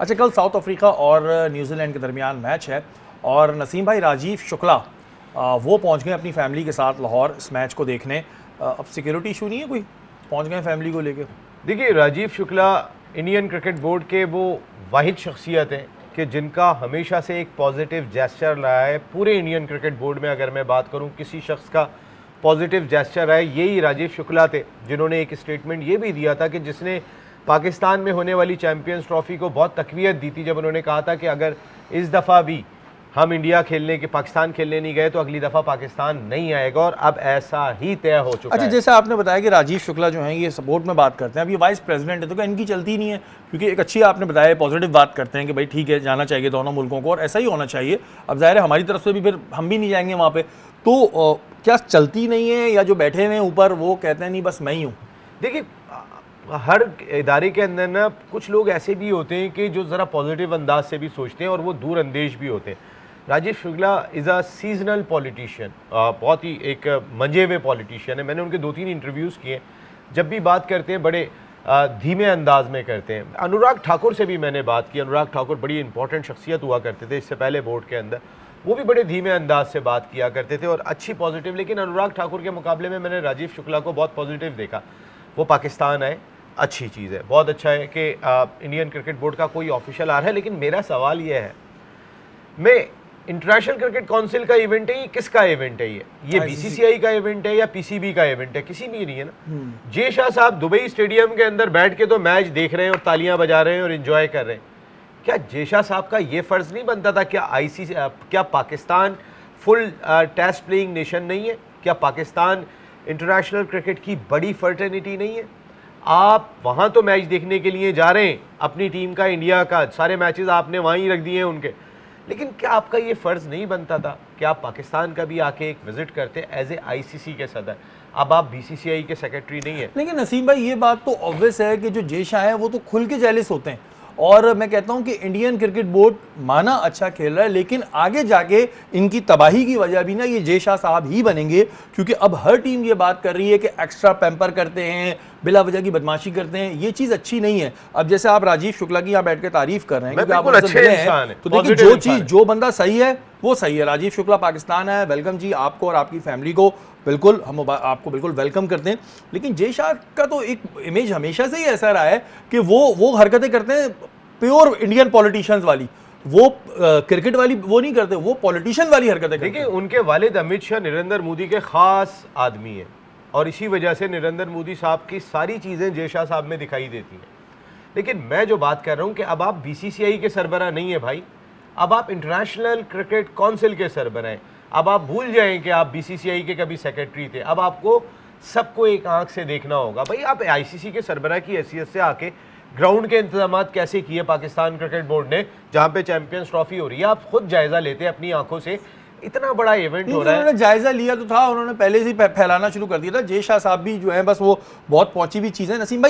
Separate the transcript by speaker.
Speaker 1: अच्छा, कल south Africa और न्यूजीलैंड के दरमियान मैच है और नसीम भाई, राजीव शुक्ला वो पहुंच गए अपनी फैमिली के साथ लाहौर इस मैच को देखने। अब सिक्योरिटी इशू नहीं है कोई? पहुंच गए फैमिली को लेकर?
Speaker 2: देखिए, Rajeev Shukla Indian cricket board के वो वाहिद शख्सियत हैं कि जिनका हमेशा से एक पॉजिटिव जेस्चर रहा है पूरे इंडियन क्रिकेट बोर्ड में। अगर मैं बात करूं किसी शख्स का पॉजिटिव जेस्चर रहा है, यही राजीव शुक्ला थे, जिन्होंने एक स्टेटमेंट ये भी दिया था कि जिसने पाकिस्तान में होने वाली चैंपियंस ट्रॉफी को बहुत तकवीत दी थी, जब उन्होंने कहा था कि अगर इस दफ़ा भी हम इंडिया खेलने के पाकिस्तान खेलने नहीं गए तो अगली दफ़ा पाकिस्तान नहीं आएगा, और अब ऐसा ही तय हो चुका है।
Speaker 1: अच्छा, जैसे आपने बताया कि राजीव शुक्ला जो हैं ये सपोर्ट में बात करते हैं, अब ये वाइस प्रेसिडेंट है तो क्या इनकी चलती नहीं है? क्योंकि एक अच्छी आपने बताया पॉजिटिव बात करते हैं कि भाई ठीक है, जाना चाहिए दोनों मुल्कों को और ऐसा ही होना चाहिए। अब जाहिर है हमारी तरफ से भी फिर हम भी नहीं जाएंगे वहाँ पे, तो क्या चलती नहीं है या जो बैठे हुए हैं ऊपर वो कहते हैं नहीं बस मैं ही हूँ?
Speaker 2: देखिए, हर इदारे के अंदर ना कुछ लोग ऐसे भी होते हैं कि जो ज़रा पॉजिटिव अंदाज से भी सोचते हैं और वो दूर अंदेश भी होते हैं। Rajeev Shukla is a seasonal politician, बहुत ही एक मंजे हुए पॉलिटिशियन है। मैंने उनके 2-3 इंटरव्यूज़ किए। जब भी बात करते हैं बड़े धीमे अंदाज में करते हैं। अनुराग ठाकुर से भी मैंने बात की। अनुराग ठाकुर बड़ी इंपॉर्टेंट शख्सियत हुआ करते थे इससे पहले बोर्ड के अंदर, वो भी बड़े धीमे अंदाज से बात किया करते थे और अच्छी पॉजिटिव। लेकिन अनुराग ठाकुर के मुकाबले में मैंने राजीव शुक्ला को बहुत पॉजिटिव देखा। वो पाकिस्तान आए, अच्छी चीज़ है, बहुत अच्छा है कि इंडियन क्रिकेट बोर्ड का कोई ऑफिशियल आ रहा है। लेकिन मेरा सवाल ये है, मैं इंटरनेशनल क्रिकेट काउंसिल का इवेंट है, ये किसका इवेंट है? ये बीसीसीआई का इवेंट है या पीसीबी का इवेंट है? किसी भी नहीं है ना। जय शाह साहब दुबई स्टेडियम के अंदर बैठ के तो मैच देख रहे हैं और तालियां बजा रहे हैं और एंजॉय कर रहे हैं। क्या जय शाह साहब का ये फ़र्ज़ नहीं बनता था? क्या Pakistan full test playing nation नहीं है? क्या पाकिस्तान इंटरनेशनल क्रिकेट की बड़ी फर्टर्निटी नहीं है? आप वहाँ तो मैच देखने के लिए जा रहे हैं, अपनी टीम का, इंडिया का सारे मैचेस आपने वहाँ ही रख दिए हैं उनके, लेकिन क्या आपका ये फ़र्ज़ नहीं बनता था कि आप पाकिस्तान का भी आके एक विज़िट करते एज ए आईसीसी के सदर? अब आप बीसीसीआई के सेक्रेटरी नहीं है।
Speaker 1: लेकिन नसीम भाई, ये बात तो ऑब्वियस है कि जो जय शाह है वो तो खुल के जेलिस होते हैं और मैं कहता हूं कि इंडियन क्रिकेट बोर्ड माना अच्छा खेल रहा है, लेकिन आगे जाके इनकी तबाही की वजह भी ना ये जय शाह साहब ही बनेंगे, क्योंकि अब हर टीम ये बात कर रही है कि एक्स्ट्रा पैम्पर करते हैं, बिला वजह की बदमाशी करते हैं। ये चीज़ अच्छी नहीं है। अब जैसे आप राजीव शुक्ला की यहाँ बैठ के तारीफ कर रहे हैं क्योंकि आप उनसे मिले हैं, तो देखिए जो चीज़ जो बंदा सही है वो सही है। राजीव शुक्ला पाकिस्तान है, वेलकम जी आपको और आपकी फैमिली को, बिल्कुल हम आपको बिल्कुल वेलकम करते हैं। लेकिन जय शाह का तो एक इमेज हमेशा से ही ऐसा रहा है कि वो हरकतें करते हैं प्योर इंडियन पॉलिटिशियंस वाली, वो क्रिकेट वाली वो नहीं करते, वो पॉलिटिशियन वाली हरकतें करते हैं।
Speaker 2: देखिए, उनके वालिद अमित शाह नरेंद्र मोदी के ख़ास आदमी हैं और इसी वजह से नरेंद्र मोदी साहब की सारी चीज़ें जय शाह साहब में दिखाई देती हैं। लेकिन मैं जो बात कर रहा हूँ कि अब आप बीसीसीआई के सरबराह नहीं है भाई, अब आप इंटरनेशनल क्रिकेट काउंसिल के सरबराह हैं। अब आप भूल जाएं कि आप बीसीसीआई के कभी सेक्रेटरी थे। अब आपको सबको एक आंख से देखना होगा। भाई, आप आईसीसी के सरबराह की हैसियत से आके ग्राउंड के इंतजाम कैसे किए पाकिस्तान क्रिकेट बोर्ड ने, जहाँ पे चैंपियंस ट्रॉफी हो रही है, आप खुद जायजा लेते हैं अपनी आंखों से। इतना बड़ा इवेंट हो रहा है।
Speaker 1: उन्होंने जायजा लिया तो था, उन्होंने पहले से ही फैलाना शुरू कर दिया था। जय शाह साहब भी जो है बस वो बहुत पहुंची हुई चीज़ है। नसीम भाई,